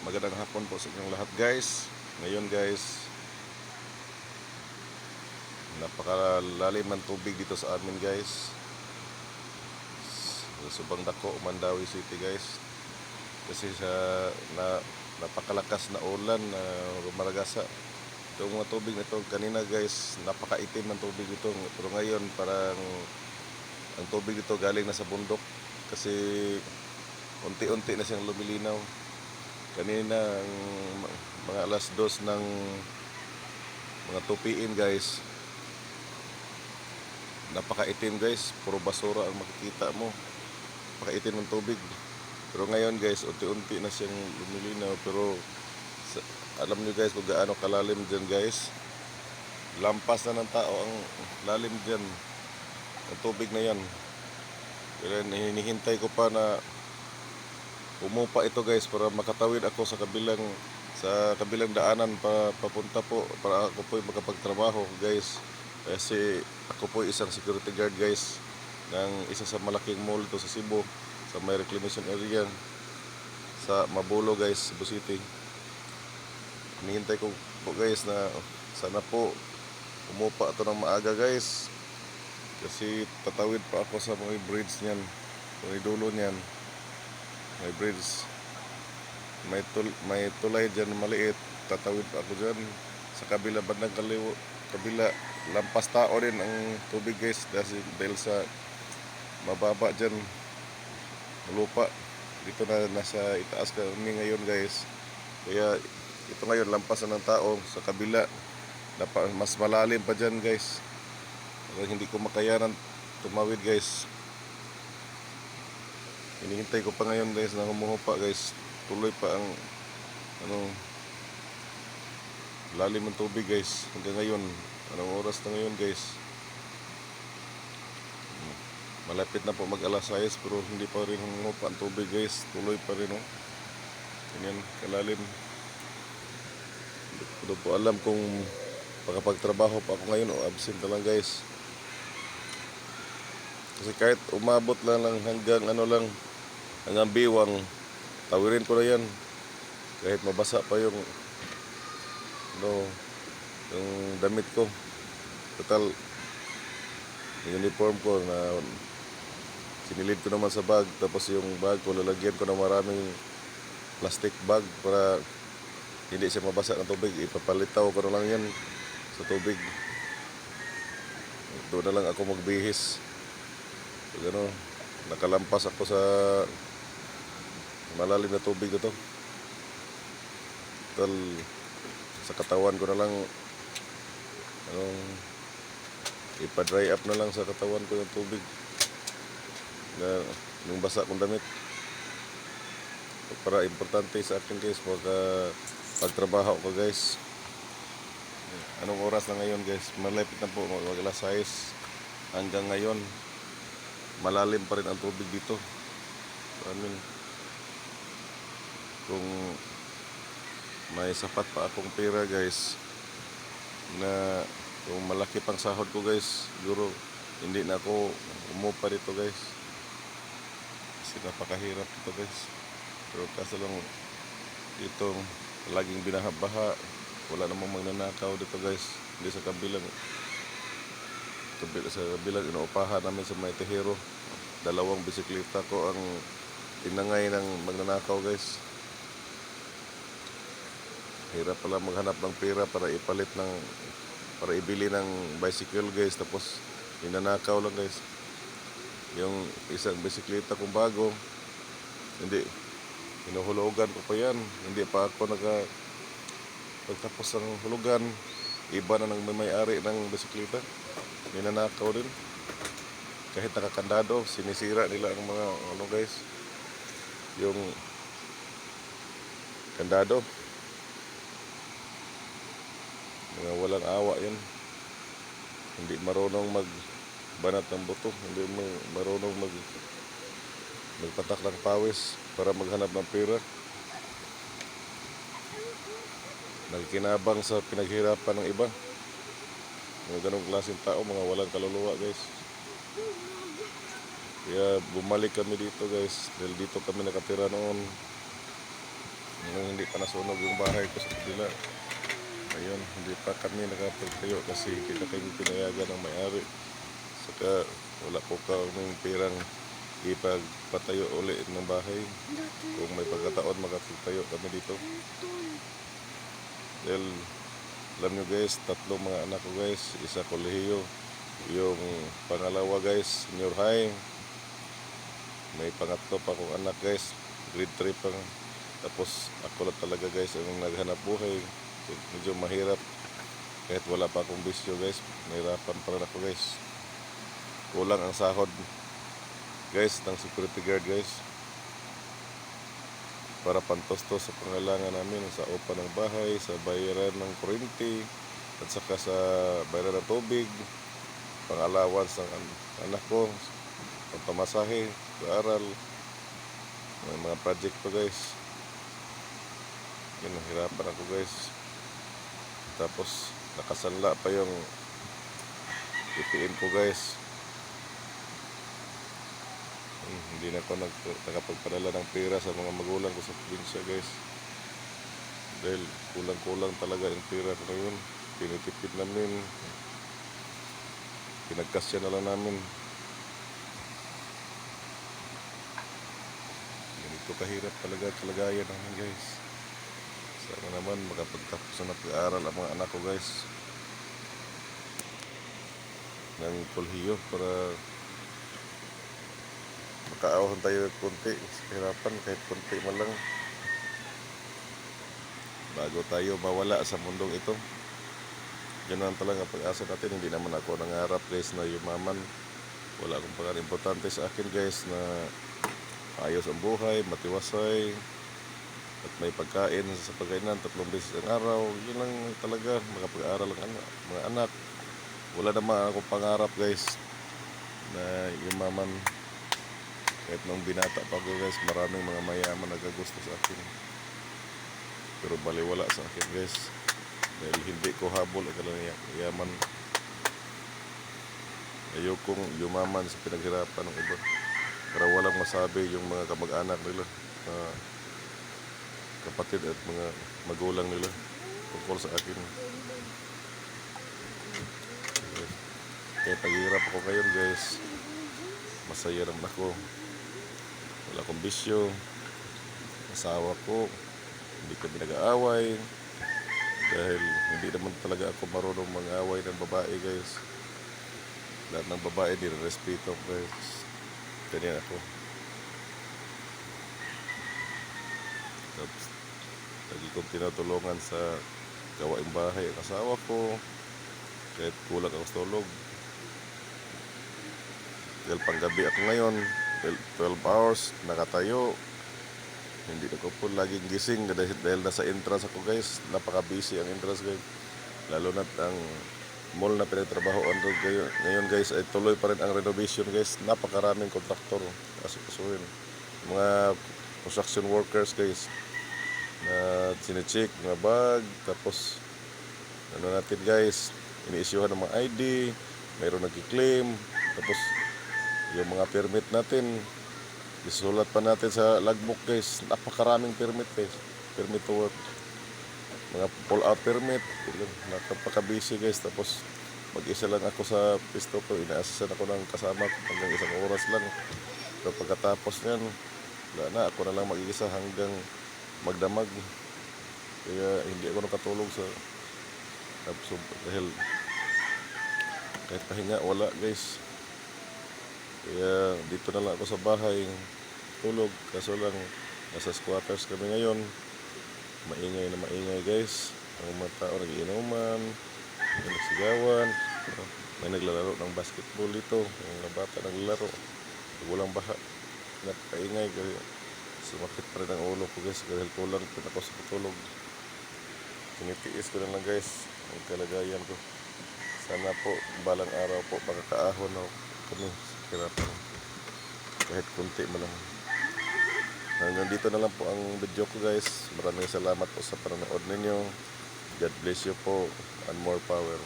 Magandang hapon po sa inyong lahat guys. Ngayon guys, napakalalim ng tubig dito sa amin guys. Sa Subang Dako, Mandawi City guys. Kasi napakalakas na ulan na rumaragasa. Itong mga tubig na ito kanina guys, napakaitim ng tubig ito. Pero ngayon parang ang tubig dito galing na sa bundok. Kasi unti-unti na siyang lumilinaw. Kanina mga alas 2 ng mga 2 PM guys, napakaitim guys, puro basura ang makikita mo, napakaitim ng tubig. Pero ngayon guys, unti-unti na siyang lumilinaw. Pero alam nyo guys kung gaano kalalim dyan guys, lampas na ng tao ang lalim dyan ng tubig na yan. Pero hinihintay ko pa na umupa ito guys para makatawid ako sa kabilang daanan papunta po para ako po makapagtrabaho guys. Kasi ako po isang security guard guys ng isa sa malaking mall to sa Cebu, sa may reclamation area sa Mabulo guys, Cebu City. Hinihintay ko po guys na sana po umupa ito ng maaga guys, kasi tatawid pa ako sa mga bridge niyan, may dulo niyan. May bridge, may tulay dyan maliit, tatawid pa ako dyan. Sa kabila, bandang kabila, lampas tao din ang tubig guys, dahil sa mababa dyan lupa. Dito na nasa itaas kami ngayon guys, kaya ito ngayon lampas na ng tao. Sa kabila mas malalim pa dyan guys, kaya hindi ko makayanan tumawid guys. Hinihintay ko pa ngayon guys na humuhupa guys. Tuloy pa ang lalim ng tubig guys hanggang ngayon. Anong oras na ngayon guys? Malapit na po mag alas 6 pero hindi pa rin humuhupa ang tubig guys. Tuloy pa rin ganyan kalalim. Hindi po alam kung makapagtrabaho pa ako ngayon o absent na lang guys. Kasi kahit umabot lang hanggang hanggang biwang, tawirin ko na yan kahit mabasa pa yung damit ko. Total yung uniform ko na sinilid ko naman sa bag, tapos yung bag ko lalagyan ko ng maraming plastic bag para hindi siya mabasa ng tubig. Ipapalitaw ko na lang yan sa tubig. Doon na lang ako magbihis. So, nakalampas ako sa malalim na tubig ito. Total, sa katawan ko na lang ipa-dry up na lang sa katawan ko yung tubig na yung basa kong damit. Para importante sa akin guys pagtrabaho ko guys. Anong oras na ngayon guys? Malapit na po mag alas 6. Hanggang ngayon malalim pa rin ang tubig dito. Kung may sapat pa akong pera guys, na kung malaki pang sahod ko guys, siguro hindi na ako umupa dito guys, kasi napakahirap dito guys. Pero kaso lang dito laging binahabaha, wala namang magnanakaw dito guys. Hindi sa kabilang inuupahan namin sa may Tehero, 2 bisikleta ko ang tinangay ng magnanakaw guys. Hirap pala maghanap ng pera para ibili ng bicycle guys, tapos ninanakaw lang guys. Yung isang bisikleta kong bago, hindi, hinuhulugan ko pa yan. Hindi pa ako pagtapos ng hulugan, iba na ng may-ari ng bisikleta, ninanakaw din. Kahit nakakandado, sinisira nila ang mga guys, yung kandado. Mga walang awa yan. Hindi marunong magbanat ng buto, hindi marunong magpatak ng pawis para maghanap ng pera. Nagkinabang sa pinaghirapan ng iba. Mga ganong klaseng tao, mga walang kaluluwa guys. Kaya bumalik kami dito guys, dahil dito kami nakatira noon. nung hindi pa nasunog yung bahay ko sa kabila. Ayun, hindi pa kami nakapagtayo kasi hindi na kami pinayagan ng may-ari. Saka wala po kaming pirang ipagpatayo ulit ng bahay. Kung may pagkataon makapagtayo kami dito. Dahil alam nyo guys, tatlong mga anak ko guys, isa kolehiyo, yung pangalawa guys, senior high, may pangatlo pa akong anak guys, grade 3 pa. Tapos ako lang talaga guys ang naghanap buhay. So, medyo mahirap kahit wala pa akong bisyo guys, nahirapan pa rin ako guys. Kulang ang sahod guys ng security guard guys para pantustos sa pangailangan namin sa upa ng bahay, sa bayaran ng kuryente, at saka sa bayaran ng tubig, pang-allowance ng anak ko, pang pamasahe, pag-aaral, may mga project to guys. Yun, nahirapan ako guys. Tapos nakasanla pa yung itiin ko guys. Hindi na ako nakapagpadala ng pera sa mga magulang ko sa probinsya guys. Dahil kulang-kulang talaga yung pera ko ngayon. Tinitipid namin. Pinagkasya na lang namin. Ganito kahirap talaga kalagayan namin guys. Sana naman makapagtapos na pag-aaral ang mga anak ko guys ng kolehiyo para makaahon tayo konti sa kahirapan, kahit konti man lang, bago tayo mawala sa mundong ito. Yan lang talaga ang pag-asa natin. Hindi naman ako nangarap guys na yumaman. Wala akong pangarap. Importante sa akin guys na ayos ang buhay, matiwasay, at may pagkain sa pagkainan 3 beses ang araw. Yun lang talaga, makapag-aral ang mga anak. Wala naman akong pangarap guys na yumaman. Kahit nung binata pa ako guys, maraming mga mayaman nagagusto sa akin. Pero baliwala sa akin guys. Dahil hindi ko habol ang yaman. Ayokong yumaman sa pinaghirapan ng iba. Para walang masabi yung mga kamag-anak nila, kapatid at mga magulang nila tungkol sa akin. Kaya paghihirap ako ngayon guys, masaya naman ako. Wala akong bisyo, asawa ko, hindi kami nag-aaway. Dahil hindi naman talaga ako marunong mag-aaway ng babae guys. Lahat ng babae nire-respeto ko guys. Ganyan ako. Tapos lagi kong tinutulungan sa gawaing bahay ang asawa ko kahit kulang ako sa tulog. Dahil panggabi ako ngayon, 12 hours nakatayo, hindi ako po laging gising dahil nasa entrance ako guys. Napaka-busy ang entrance guys, lalo na ang mall na pinagtrabahoan ko ngayon guys ay tuloy pa rin ang renovation guys. Napakaraming kontraktor kasi kasuhin, mga construction workers guys na sine-check mga bag. Tapos ano natin guys, ini-issuehan ng mga ID, mayroon nagki-claim. Tapos yung mga permit natin, isulat pa natin sa logbook guys. Napakaraming permit guys, permit to work, mga pull-out permit. Napaka-busy guys. Tapos mag-isa lang ako sa pisto ko, ina-assistan ako ng kasama ko hanggang 1 oras lang. So pagkatapos nyan, wala na, ako na lang mag-isa hanggang magdamag. Kaya hindi ako nakatulog sa dahil kahit pahinga wala guys. Kaya dito na lang ako sa bahay tulog. Kaso lang nasa squatters kami ngayon, maingay na maingay guys. Ang mga tao nagiinuman, may nagsigawan, may naglalaro ng basketball dito, mga bata naglalaro, walang baha, nagpaingay. Kaya sumakit pa rin ang ulo ko guys dahil kulang pa ako sa patulog. Tinitiis ko na lang guys ang kalagayan ko. Sana po balang araw po makakaahon na kami sa hirapan, kahit kunti man lang. Hanggang dito na lang po ang video ko guys. Maraming salamat po sa panonood ninyo. God bless you po and more power.